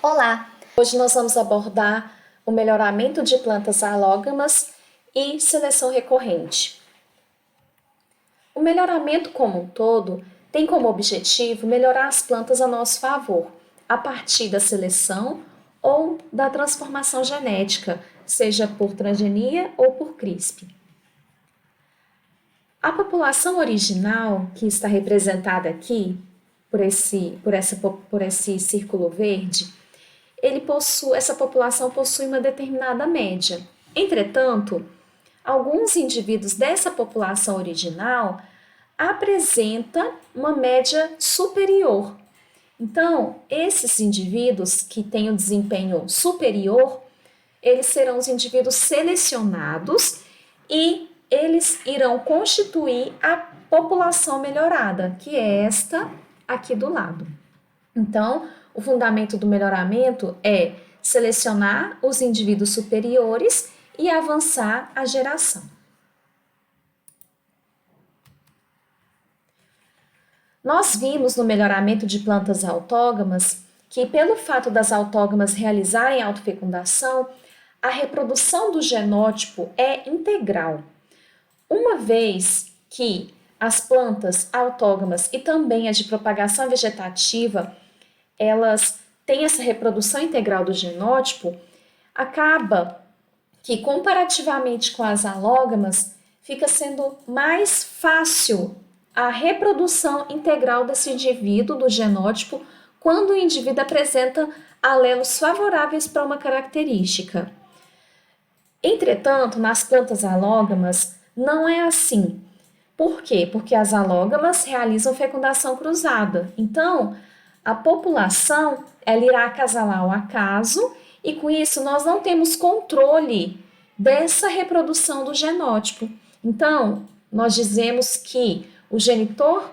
Olá! Hoje nós vamos abordar o melhoramento de plantas alógamas e seleção recorrente. O melhoramento como um todo tem como objetivo melhorar as plantas a nosso favor, a partir da seleção ou da transformação genética, seja por transgenia ou por CRISP. A população original, que está representada aqui por esse círculo verde, essa população possui uma determinada média. Entretanto, alguns indivíduos dessa população original apresentam uma média superior. Então, esses indivíduos que têm um desempenho superior, eles serão os indivíduos selecionados e eles irão constituir a população melhorada, que é esta aqui do lado. Então, o fundamento do melhoramento é selecionar os indivíduos superiores e avançar a geração. Nós vimos no melhoramento de plantas autógamas que, pelo fato das autógamas realizarem autofecundação, a reprodução do genótipo é integral. Uma vez que as plantas autógamas e também as de propagação vegetativa elas têm essa reprodução integral do genótipo, acaba que, comparativamente com as alógamas, fica sendo mais fácil a reprodução integral desse indivíduo, do genótipo, quando o indivíduo apresenta alelos favoráveis para uma característica. Entretanto, nas plantas alógamas, não é assim. Por quê? Porque as alógamas realizam fecundação cruzada. Então, a população ela irá acasalar ao acaso e com isso nós não temos controle dessa reprodução do genótipo. Então, nós dizemos que o genitor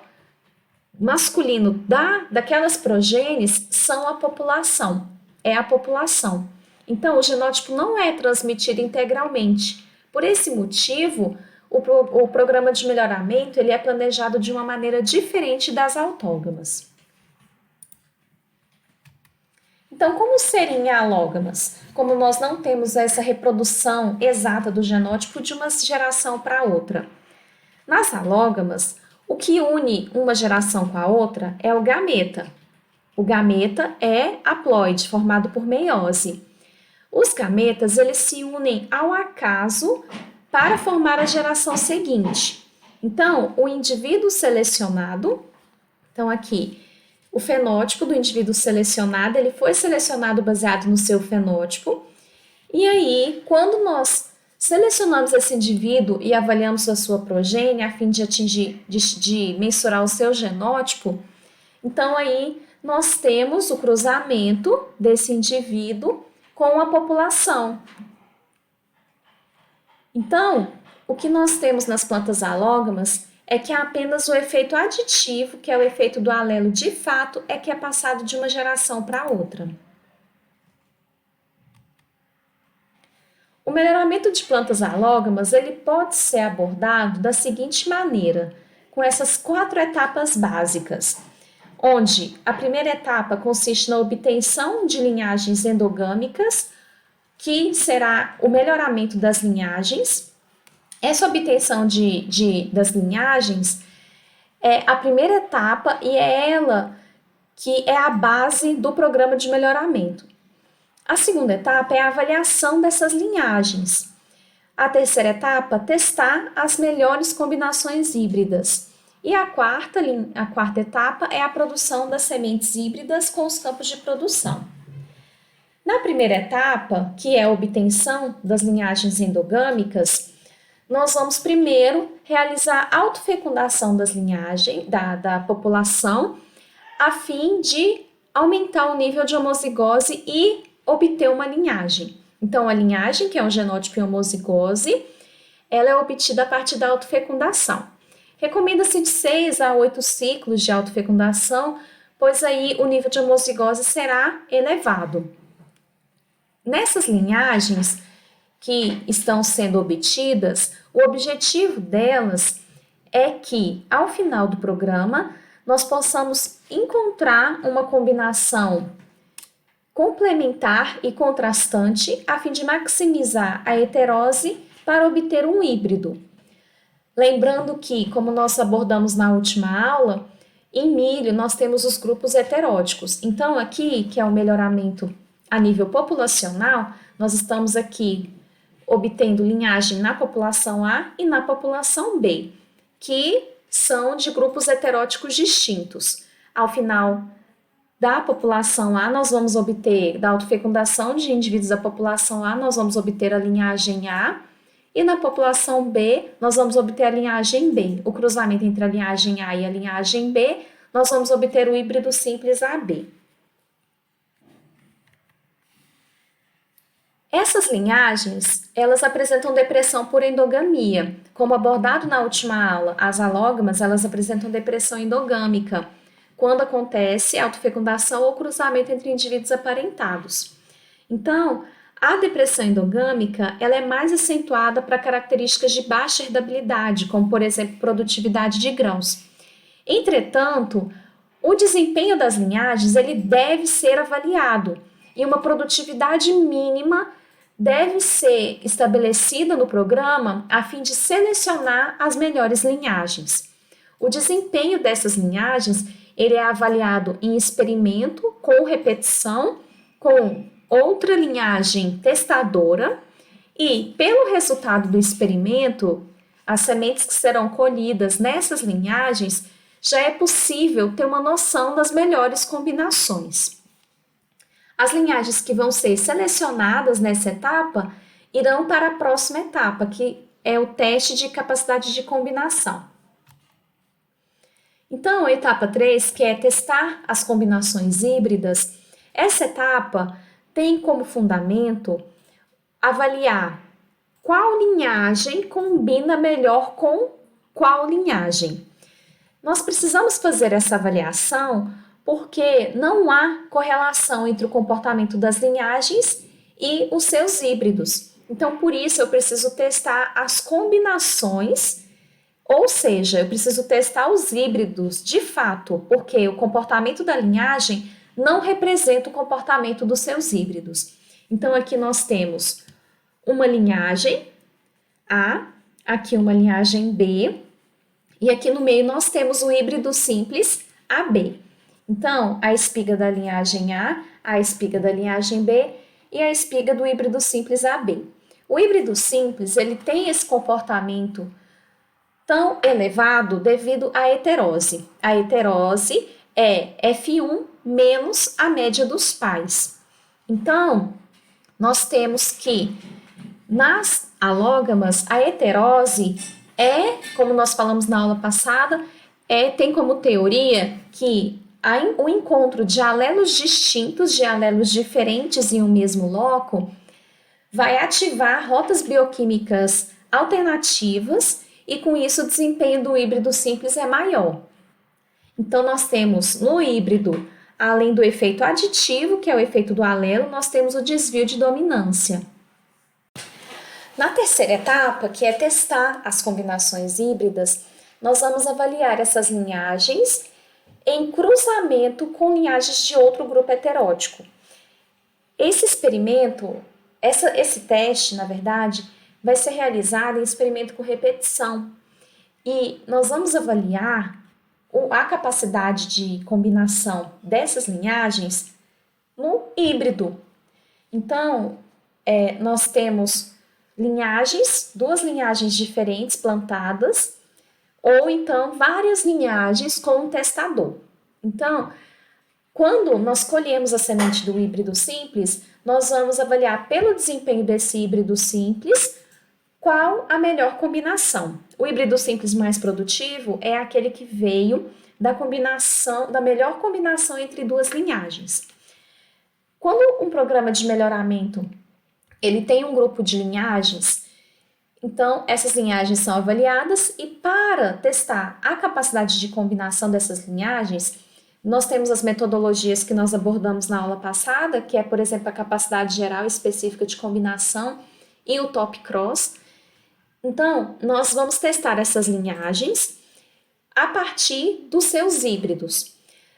masculino daquelas progênies são a população, é a população. Então, o genótipo não é transmitido integralmente. Por esse motivo, o programa de melhoramento ele é planejado de uma maneira diferente das autógamas. Então, como serem alógamas? Como nós não temos essa reprodução exata do genótipo de uma geração para outra. Nas alógamas, o que une uma geração com a outra é o gameta. O gameta é haploide, formado por meiose. Os gametas, eles se unem ao acaso para formar a geração seguinte. Então, o indivíduo selecionado, então aqui, o fenótipo do indivíduo selecionado, ele foi selecionado baseado no seu fenótipo. E aí, quando nós selecionamos esse indivíduo e avaliamos a sua progênie, a fim de mensurar o seu genótipo, então aí nós temos o cruzamento desse indivíduo com a população. Então, o que nós temos nas plantas alógamas é que apenas o efeito aditivo, que é o efeito do alelo de fato, é que é passado de uma geração para outra. O melhoramento de plantas alógamas ele pode ser abordado da seguinte maneira, com essas 4 etapas básicas, onde a primeira etapa consiste na obtenção de linhagens endogâmicas, que será o melhoramento das linhagens. Essa obtenção das linhagens é a primeira etapa e é ela que é a base do programa de melhoramento. A segunda etapa é a avaliação dessas linhagens. A terceira etapa, testar as melhores combinações híbridas. E a quarta etapa é a produção das sementes híbridas com os campos de produção. Na primeira etapa, que é a obtenção das linhagens endogâmicas, nós vamos primeiro realizar a autofecundação das linhagens, da população, a fim de aumentar o nível de homozigose e obter uma linhagem. Então, a linhagem, que é um genótipo em homozigose, ela é obtida a partir da autofecundação. Recomenda-se de 6 a 8 ciclos de autofecundação, pois aí o nível de homozigose será elevado. Nessas linhagens que estão sendo obtidas, o objetivo delas é que, ao final do programa, nós possamos encontrar uma combinação complementar e contrastante a fim de maximizar a heterose para obter um híbrido. Lembrando que, como nós abordamos na última aula, em milho nós temos os grupos heteróticos. Então, aqui, que é o melhoramento a nível populacional, nós estamos aqui obtendo linhagem na população A e na população B, que são de grupos heteróticos distintos. Ao final da população A, nós vamos obter, da autofecundação de indivíduos da população A, nós vamos obter a linhagem A, e na população B, nós vamos obter a linhagem B. O cruzamento entre a linhagem A e a linhagem B, nós vamos obter o híbrido simples AB. Essas linhagens, elas apresentam depressão por endogamia. Como abordado na última aula, as alógamas, elas apresentam depressão endogâmica, quando acontece autofecundação ou cruzamento entre indivíduos aparentados. Então, a depressão endogâmica, ela é mais acentuada para características de baixa herdabilidade, como, por exemplo, produtividade de grãos. Entretanto, o desempenho das linhagens, ele deve ser avaliado, e uma produtividade mínima deve ser estabelecida no programa a fim de selecionar as melhores linhagens. O desempenho dessas linhagens, ele é avaliado em experimento com repetição, com outra linhagem testadora, e pelo resultado do experimento, as sementes que serão colhidas nessas linhagens, já é possível ter uma noção das melhores combinações. As linhagens que vão ser selecionadas nessa etapa irão para a próxima etapa, que é o teste de capacidade de combinação. Então, a etapa 3, que é testar as combinações híbridas, essa etapa tem como fundamento avaliar qual linhagem combina melhor com qual linhagem. Nós precisamos fazer essa avaliação porque não há correlação entre o comportamento das linhagens e os seus híbridos. Então, por isso, eu preciso testar as combinações, ou seja, eu preciso testar os híbridos de fato, porque o comportamento da linhagem não representa o comportamento dos seus híbridos. Então, aqui nós temos uma linhagem A, aqui uma linhagem B, e aqui no meio nós temos o híbrido simples AB. Então, a espiga da linhagem a espiga da linhagem B e a espiga do híbrido simples AB. O híbrido simples, ele tem esse comportamento tão elevado devido à heterose. A heterose é F1 menos a média dos pais. Então, nós temos que, nas alógamas, a heterose é, como nós falamos na aula passada, tem como teoria que o encontro de alelos distintos, de alelos diferentes em um mesmo loco, vai ativar rotas bioquímicas alternativas e com isso o desempenho do híbrido simples é maior. Então nós temos no híbrido, além do efeito aditivo, que é o efeito do alelo, nós temos o desvio de dominância. Na terceira etapa, que é testar as combinações híbridas, nós vamos avaliar essas linhagens em cruzamento com linhagens de outro grupo heterótico. Esse experimento, esse teste, na verdade, vai ser realizado em experimento com repetição. E nós vamos avaliar a capacidade de combinação dessas linhagens no híbrido. Então, nós temos duas linhagens diferentes plantadas, ou então várias linhagens com um testador. Então, quando nós colhemos a semente do híbrido simples, nós vamos avaliar pelo desempenho desse híbrido simples qual a melhor combinação. O híbrido simples mais produtivo é aquele que veio da melhor combinação entre duas linhagens. Quando um programa de melhoramento ele tem um grupo de linhagens, então essas linhagens são avaliadas e para testar a capacidade de combinação dessas linhagens, nós temos as metodologias que nós abordamos na aula passada, que é, por exemplo, a capacidade geral específica de combinação e o top cross. Então, nós vamos testar essas linhagens a partir dos seus híbridos.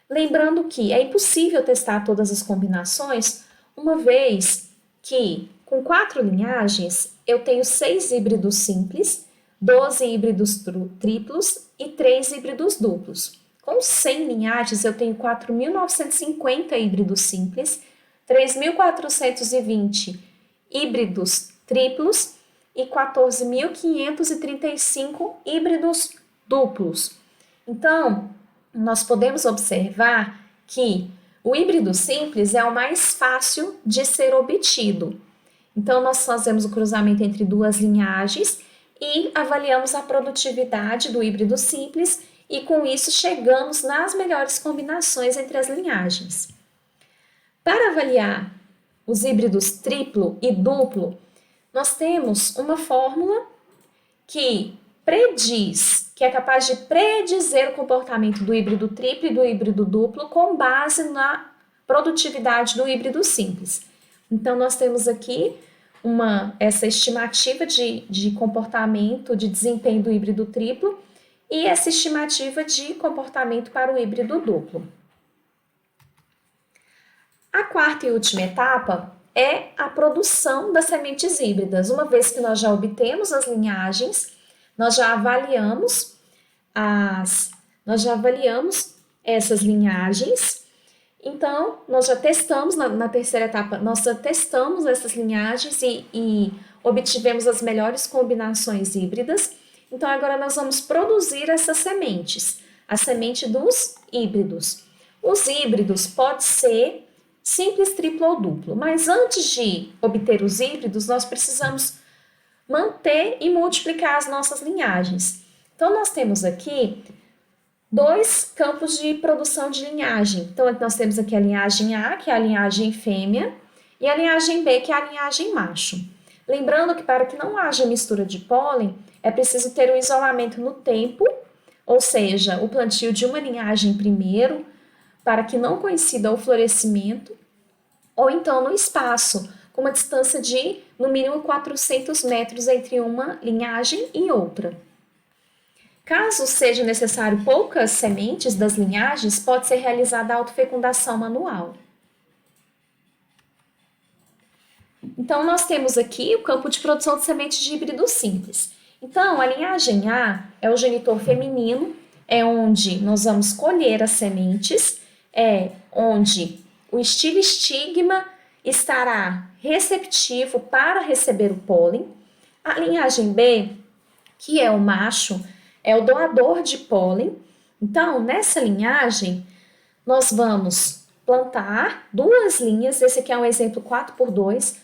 Lembrando que é impossível testar todas as combinações, uma vez que com 4 linhagens eu tenho 6 híbridos simples, 12 híbridos triplos e 3 híbridos duplos. Com 100 linhagens eu tenho 4.950 híbridos simples, 3.420 híbridos triplos e 14.535 híbridos duplos. Então, nós podemos observar que o híbrido simples é o mais fácil de ser obtido. Então, nós fazemos o cruzamento entre duas linhagens e avaliamos a produtividade do híbrido simples e, com isso, chegamos nas melhores combinações entre as linhagens. Para avaliar os híbridos triplo e duplo, nós temos uma fórmula que é capaz de predizer o comportamento do híbrido triplo e do híbrido duplo com base na produtividade do híbrido simples. Então, nós temos aqui essa estimativa de comportamento, de desempenho do híbrido triplo e essa estimativa de comportamento para o híbrido duplo. A quarta e última etapa é a produção das sementes híbridas. Uma vez que nós já obtemos as linhagens, nós já avaliamos essas linhagens. Então, nós já testamos na terceira etapa, nós já testamos essas linhagens e obtivemos as melhores combinações híbridas. Então, agora nós vamos produzir essas sementes, a semente dos híbridos. Os híbridos pode ser simples, triplo ou duplo, mas antes de obter os híbridos, nós precisamos manter e multiplicar as nossas linhagens. Então, nós temos aqui 2 campos de produção de linhagem. Então, nós temos aqui a linhagem A, que é a linhagem fêmea, e a linhagem B, que é a linhagem macho. Lembrando que para que não haja mistura de pólen, é preciso ter um isolamento no tempo, ou seja, o plantio de uma linhagem primeiro, para que não coincida o florescimento, ou então no espaço, com uma distância de, no mínimo, 400 metros entre uma linhagem e outra. Caso seja necessário poucas sementes das linhagens, pode ser realizada a autofecundação manual. Então, nós temos aqui o campo de produção de sementes de híbrido simples. Então, a linhagem A é o genitor feminino, é onde nós vamos colher as sementes, é onde o estigma estará receptivo para receber o pólen. A linhagem B, que é o macho, é o doador de pólen. Então, nessa linhagem, nós vamos plantar 2 linhas, esse aqui é um exemplo 4x2,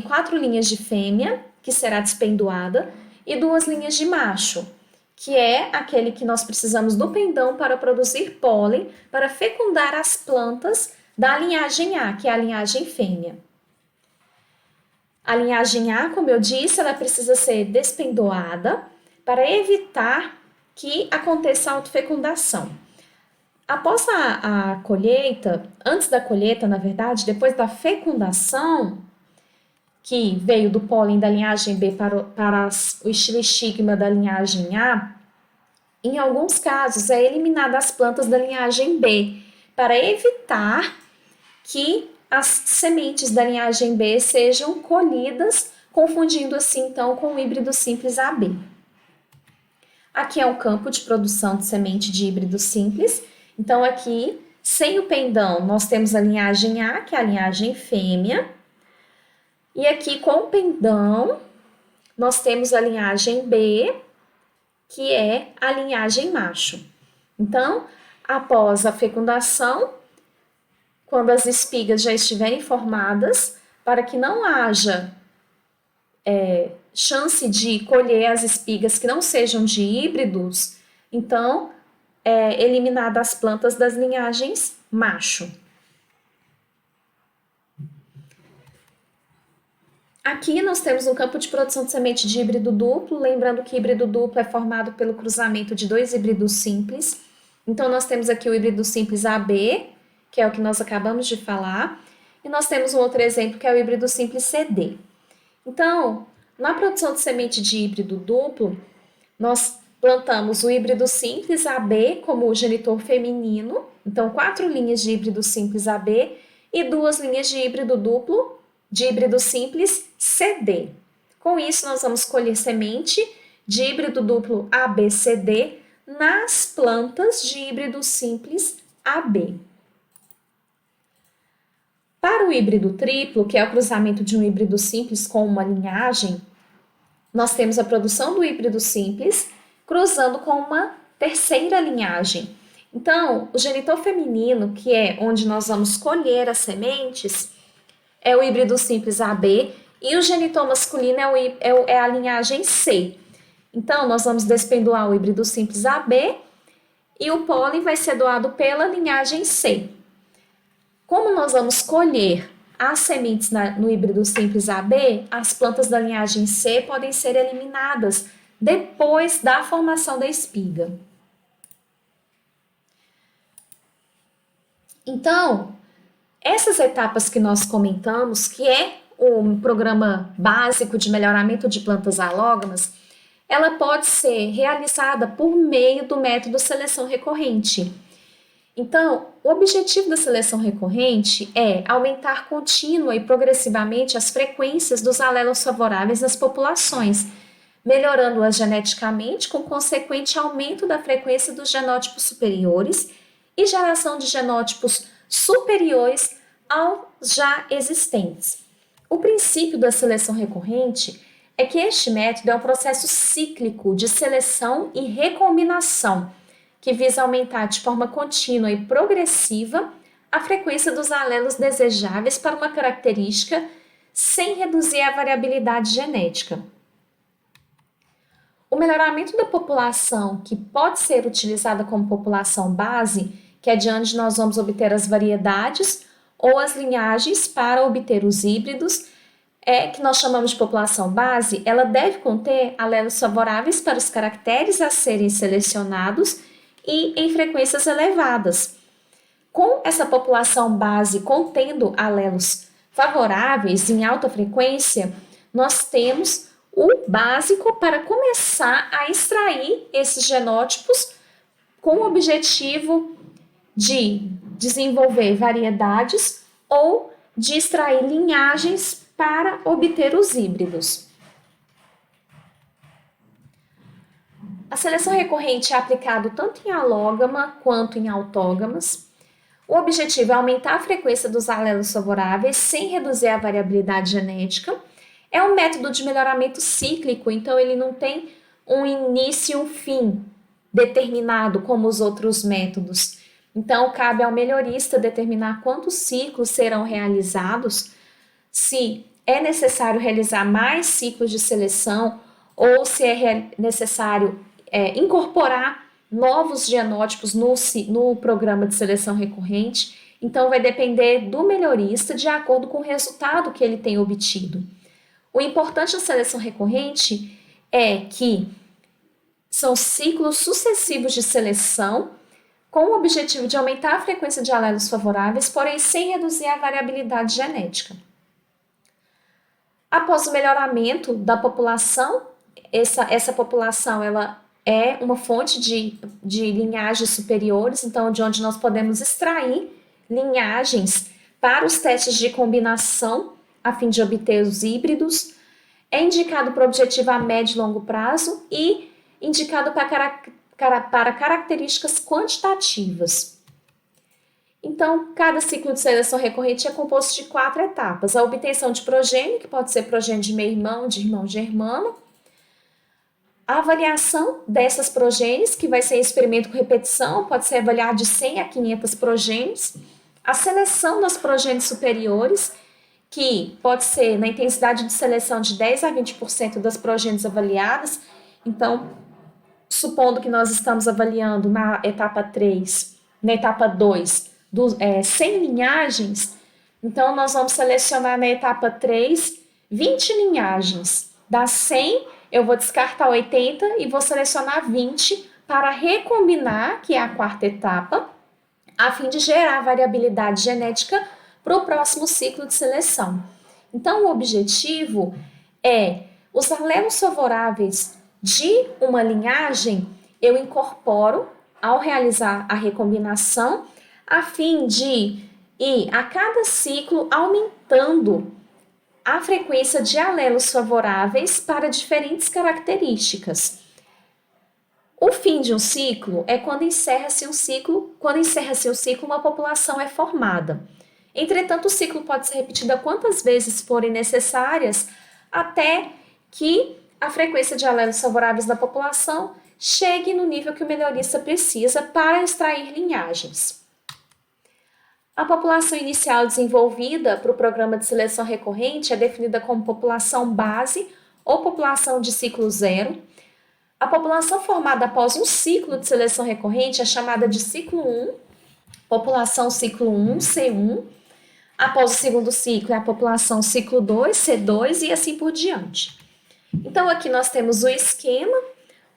4 linhas de fêmea, que será despendoada, e 2 linhas de macho, que é aquele que nós precisamos do pendão para produzir pólen, para fecundar as plantas da linhagem A, que é a linhagem fêmea. A linhagem A, como eu disse, ela precisa ser despendoada para evitar que aconteça a autofecundação. Após a colheita, antes da colheita, na verdade, depois da fecundação, que veio do pólen da linhagem B para o estigma da linhagem A, em alguns casos é eliminada as plantas da linhagem B, para evitar que as sementes da linhagem B sejam colhidas, confundindo assim então com o híbrido simples AB. Aqui é um campo de produção de semente de híbrido simples. Então, aqui, sem o pendão, nós temos a linhagem A, que é a linhagem fêmea. E aqui, com o pendão, nós temos a linhagem B, que é a linhagem macho. Então, após a fecundação, quando as espigas já estiverem formadas, para que não haja chance de colher as espigas que não sejam de híbridos, então, eliminadas as plantas das linhagens macho. Aqui nós temos um campo de produção de semente de híbrido duplo, lembrando que híbrido duplo é formado pelo cruzamento de 2 híbridos simples. Então, nós temos aqui o híbrido simples AB, que é o que nós acabamos de falar, e nós temos um outro exemplo que é o híbrido simples CD. Então, na produção de semente de híbrido duplo, nós plantamos o híbrido simples AB como genitor feminino, então 4 linhas de híbrido simples AB e 2 linhas de híbrido duplo, de híbrido simples CD. Com isso, nós vamos colher semente de híbrido duplo ABCD nas plantas de híbrido simples AB. Para o híbrido triplo, que é o cruzamento de um híbrido simples com uma linhagem, nós temos a produção do híbrido simples cruzando com uma terceira linhagem. Então, o genitor feminino, que é onde nós vamos colher as sementes, é o híbrido simples AB, e o genitor masculino é a linhagem C. Então, nós vamos despendoar o híbrido simples AB e o pólen vai ser doado pela linhagem C. Como nós vamos colher as sementes no híbrido simples AB, as plantas da linhagem C podem ser eliminadas depois da formação da espiga. Então, essas etapas que nós comentamos, que é um programa básico de melhoramento de plantas alógamas, ela pode ser realizada por meio do método seleção recorrente. Então, o objetivo da seleção recorrente é aumentar contínua e progressivamente as frequências dos alelos favoráveis nas populações, melhorando-as geneticamente com consequente aumento da frequência dos genótipos superiores e geração de genótipos superiores aos já existentes. O princípio da seleção recorrente é que este método é um processo cíclico de seleção e recombinação, que visa aumentar de forma contínua e progressiva a frequência dos alelos desejáveis para uma característica sem reduzir a variabilidade genética. O melhoramento da população, que pode ser utilizada como população base, que é de onde nós vamos obter as variedades ou as linhagens para obter os híbridos, que nós chamamos de população base, ela deve conter alelos favoráveis para os caracteres a serem selecionados e em frequências elevadas. Com essa população base contendo alelos favoráveis em alta frequência, nós temos o básico para começar a extrair esses genótipos com o objetivo de desenvolver variedades ou de extrair linhagens para obter os híbridos. A seleção recorrente é aplicada tanto em alógama quanto em autógamas. O objetivo é aumentar a frequência dos alelos favoráveis sem reduzir a variabilidade genética. É um método de melhoramento cíclico, então ele não tem um início e um fim determinado como os outros métodos. Então, cabe ao melhorista determinar quantos ciclos serão realizados, se é necessário realizar mais ciclos de seleção ou se é necessário incorporar novos genótipos no programa de seleção recorrente. Então, vai depender do melhorista de acordo com o resultado que ele tem obtido. O importante da seleção recorrente é que são ciclos sucessivos de seleção com o objetivo de aumentar a frequência de alelos favoráveis, porém sem reduzir a variabilidade genética. Após o melhoramento da população, essa população ela é uma fonte de linhagens superiores, então de onde nós podemos extrair linhagens para os testes de combinação a fim de obter os híbridos. É indicado para objetivo a médio e longo prazo e indicado para características quantitativas. Então, cada ciclo de seleção recorrente é composto de 4 etapas. A obtenção de progênio, que pode ser progênio de meio-irmão, de irmão germano. A avaliação dessas progênies, que vai ser experimento com repetição, pode ser avaliado de 100 a 500 progênios. A seleção das progênies superiores, que pode ser na intensidade de seleção de 10 a 20% das progênies avaliadas. Então, supondo que nós estamos avaliando na etapa 3, na etapa 2, 100 linhagens, então nós vamos selecionar na etapa 3 20 linhagens. Das 100, eu vou descartar 80 e vou selecionar 20 para recombinar, que é a quarta etapa, a fim de gerar variabilidade genética para o próximo ciclo de seleção. Então, o objetivo é os alelos favoráveis de uma linhagem, eu incorporo ao realizar a recombinação, a fim de e a cada ciclo aumentando a frequência de alelos favoráveis para diferentes características. O fim de um ciclo é quando encerra-se um ciclo, uma população é formada. Entretanto, o ciclo pode ser repetido quantas vezes forem necessárias até que a frequência de alelos favoráveis da população chegue no nível que o melhorista precisa para extrair linhagens. A população inicial desenvolvida para o programa de seleção recorrente é definida como população base ou população de ciclo zero. A população formada após um ciclo de seleção recorrente é chamada de ciclo 1, população ciclo 1, C1. Após o segundo ciclo é a população ciclo 2, C2 e assim por diante. Então, aqui nós temos o esquema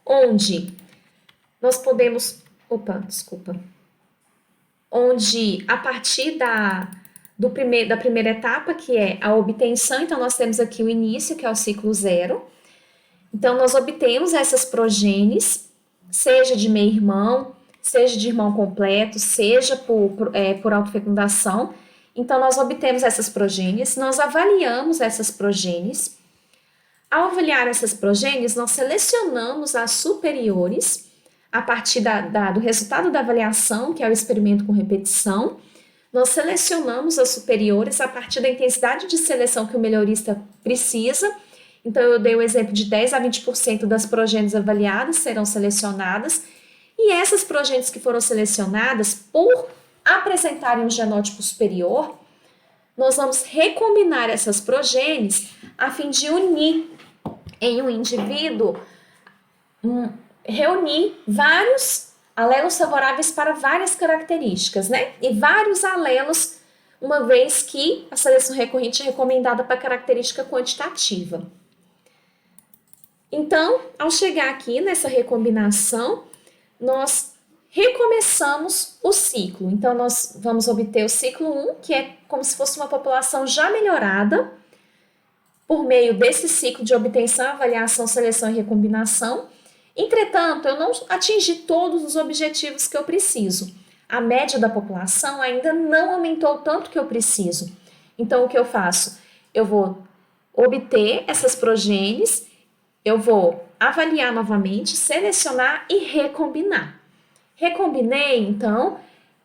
onde nós podemos... onde a partir da primeira etapa, que é a obtenção, então nós temos aqui o início, que é o ciclo 0. Então, nós obtemos essas progênies, seja de meio-irmão, seja de irmão completo, seja por autofecundação. Então, nós obtemos essas progênies, nós avaliamos essas progênies. Ao avaliar essas progênies, nós selecionamos as superiores a partir do resultado da avaliação, que é o experimento com repetição. Nós selecionamos as superiores a partir da intensidade de seleção que o melhorista precisa. Então, eu dei o exemplo de 10 a 20% das progênies avaliadas serão selecionadas. E essas progênies que foram selecionadas, por apresentarem um genótipo superior, nós vamos recombinar essas progênies a fim de unir em um indivíduo, reunir vários alelos favoráveis para várias características, né? E vários alelos, uma vez que a seleção recorrente é recomendada para característica quantitativa. Então, ao chegar aqui nessa recombinação, nós recomeçamos o ciclo. Então, nós vamos obter o ciclo 1, que é como se fosse uma população já melhorada, por meio desse ciclo de obtenção, avaliação, seleção e recombinação. Entretanto, eu não atingi todos os objetivos que eu preciso. A média da população ainda não aumentou tanto que eu preciso. Então, o que eu faço? Eu vou obter essas progênies, eu vou avaliar novamente, selecionar e recombinar. Recombinei, então,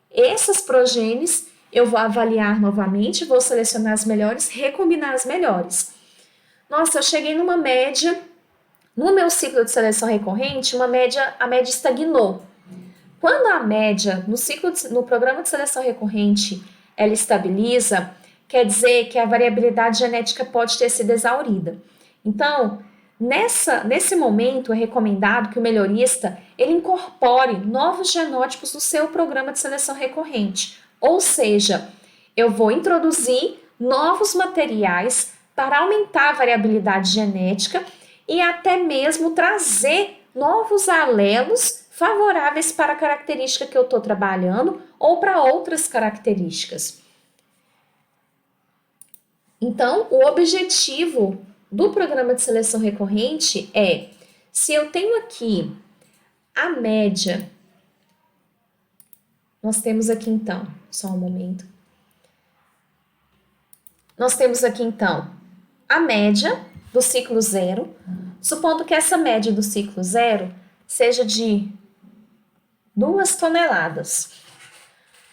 essas progênies, eu vou avaliar novamente, vou selecionar as melhores, recombinar as melhores. Nossa, eu cheguei numa média, no meu ciclo de seleção recorrente, a média estagnou. Quando a média, no programa de seleção recorrente, ela estabiliza, quer dizer que a variabilidade genética pode ter sido exaurida. Então, nesse momento, é recomendado que o melhorista ele incorpore novos genótipos no seu programa de seleção recorrente. Ou seja, eu vou introduzir novos materiais para aumentar a variabilidade genética e até mesmo trazer novos alelos favoráveis para a característica que eu estou trabalhando ou para outras características. Então, o objetivo do programa de seleção recorrente é, se eu tenho aqui a média, nós temos aqui então, só um momento, nós temos aqui então a média do ciclo 0, supondo que essa média do ciclo 0 seja de 2 toneladas.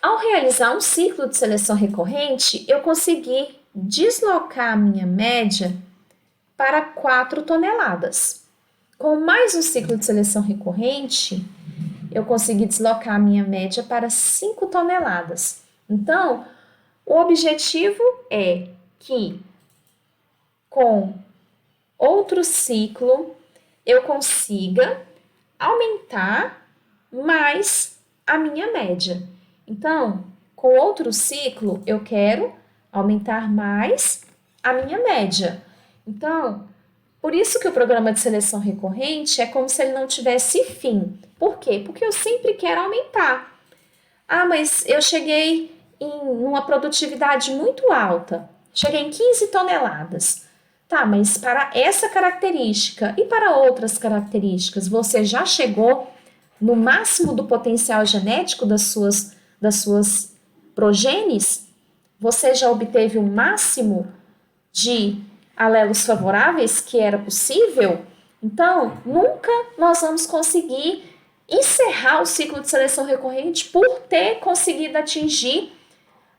Ao realizar um ciclo de seleção recorrente, eu consegui deslocar a minha média para 4 toneladas. Com mais um ciclo de seleção recorrente, eu consegui deslocar a minha média para 5 toneladas. Então, o objetivo é que com outro ciclo eu consiga aumentar mais a minha média. Então, com outro ciclo eu quero aumentar mais a minha média. Então, por isso que o programa de seleção recorrente é como se ele não tivesse fim. Por quê? Porque eu sempre quero aumentar. Ah, mas eu cheguei em uma produtividade muito alta. Cheguei em 15 toneladas. Tá, mas para essa característica e para outras características, você já chegou no máximo do potencial genético das suas progênies? você já obteve o máximo de alelos favoráveis que era possível, então nunca nós vamos conseguir encerrar o ciclo de seleção recorrente por ter conseguido atingir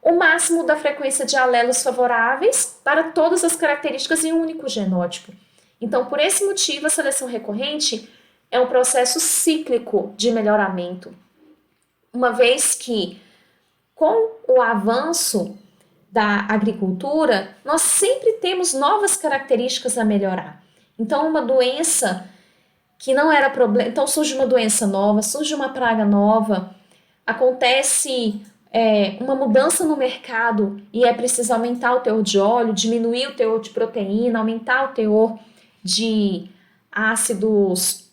o máximo da frequência de alelos favoráveis para todas as características em um único genótipo. Então, por esse motivo, a seleção recorrente é um processo cíclico de melhoramento, uma vez que, com o avanço da agricultura, nós sempre temos novas características a melhorar. Então, uma doença que não era problema, então surge uma doença nova, surge uma praga nova, acontece uma mudança no mercado e é preciso aumentar o teor de óleo, diminuir o teor de proteína, aumentar o teor de ácidos,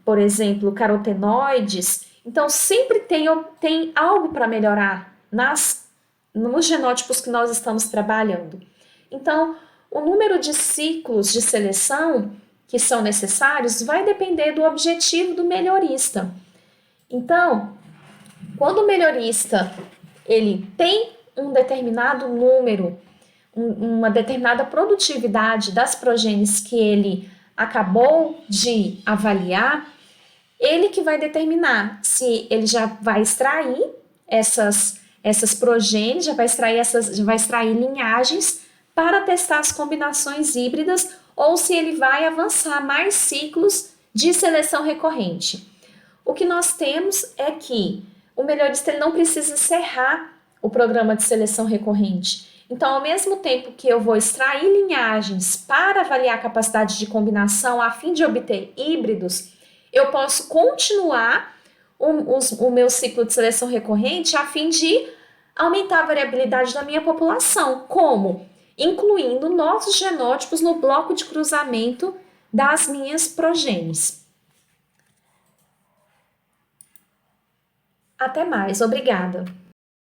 por exemplo, carotenoides. Então, sempre tem algo para melhorar nos genótipos que nós estamos trabalhando. Então, o número de ciclos de seleção que são necessários vai depender do objetivo do melhorista. Então, quando o melhorista ele tem um determinado número, uma determinada produtividade das progênies que ele acabou de avaliar, ele que vai determinar se ele já vai extrair essas progênies, já vai extrair linhagens para testar as combinações híbridas ou se ele vai avançar mais ciclos de seleção recorrente. O que nós temos é que o melhorista ele não precisa encerrar o programa de seleção recorrente. Então, ao mesmo tempo que eu vou extrair linhagens para avaliar a capacidade de combinação a fim de obter híbridos, eu posso continuar o meu ciclo de seleção recorrente a fim de aumentar a variabilidade da minha população. Como? Incluindo novos genótipos no bloco de cruzamento das minhas progênies. Até mais, obrigada!